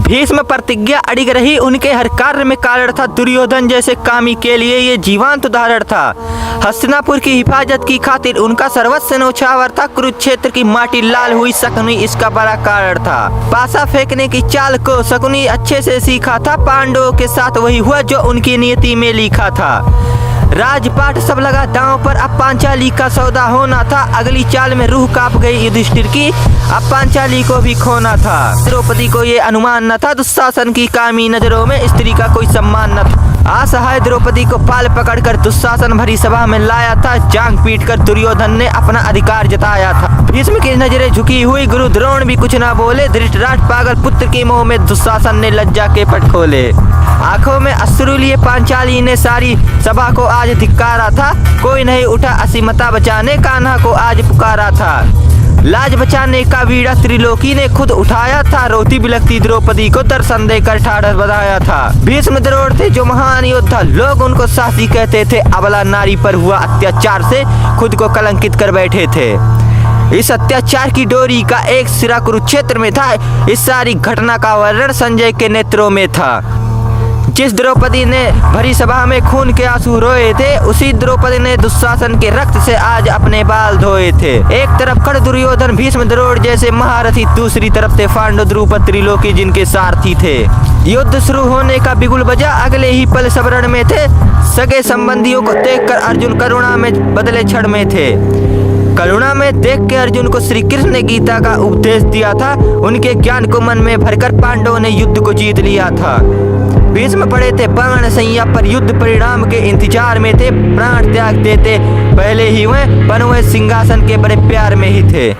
भीष्म प्रतिज्ञा अड़िग रही, उनके हर कार्य में कारण था। दुर्योधन जैसे कामी के लिए ये जीवंत उदाहरण था। हस्तिनापुर की हिफाजत की खातिर उनका सर्वस्व न्यौछावर था। कुरुक्षेत्र की माटी लाल हुई शकुनी इसका बड़ा कारण था। पासा फेंकने की चाल को शकुनी अच्छे से सीखा था। पांडवों के साथ वही हुआ जो उनकी नियति में लिखा था। राजपाट सब लगा दांव पर, अब पांचाली का सौदा होना था। अगली चाल में रूह कांप गई युधिष्ठिर की, अब पांचाली को भी खोना था। द्रौपदी को ये अनुमान न था, दुशासन की कामी नजरों में स्त्री का कोई सम्मान न था। असहाय द्रौपदी को पाल पकड़कर दुशासन भरी सभा में लाया था। जांग पीटकर दुर्योधन ने अपना अधिकार जताया था। भीष्म की नजरें झुकी हुई, गुरु द्रोण भी कुछ न बोले। धृतराष्ट्र पागल पुत्र के मोह में दुशासन ने लज्जा के पट खोले। आंखों में अश्रु लिए पांचाली ने सारी सभा को आज धिक्कारा था। कोई नहीं उठा असीमता बचाने, कान्हा को आज पुकारा था। लाज बचाने का बीड़ा त्रिलोकी ने खुद उठाया था। रोती बिलखती द्रौपदी को दर्शन देकर ठाढ़ बधाया था। भीष्म द्रोण थे जो महान योद्धा, लोग उनको साहसी कहते थे। अबला नारी पर हुआ अत्याचार से खुद को कलंकित कर बैठे थे। इस अत्याचार की डोरी का एक सिरा कुरुक्षेत्र में था। इस सारी घटना का वर्णन संजय के नेत्रों में था। जिस द्रौपदी ने भरी सभा में खून के आंसू रोए थे, उसी द्रौपदी ने दुशासन के रक्त से आज अपने बाल धोए थे। एक तरफ खड़ दुर्योधन भीष्म द्रोण जैसे महारथी, दूसरी तरफ थे पांडव द्रुपद त्रिलोकी जिनके सारथी थे। युद्ध शुरू होने का बिगुल बजा, अगले ही पल सबरण में थे। सगे संबंधियों को देखकर अर्जुन करुणा में बदले क्षण में थे। करुणा में देख के अर्जुन को श्री कृष्ण ने गीता का उपदेश दिया था। उनके ज्ञान को मन में भरकर पांडवों ने युद्ध को जीत लिया था। भीष्म पड़े थे बाण सैया पर, युद्ध परिणाम के इंतजार में थे। प्राण त्याग देते पहले ही वह बन हुए सिंहासन के बड़े प्यार में ही थे।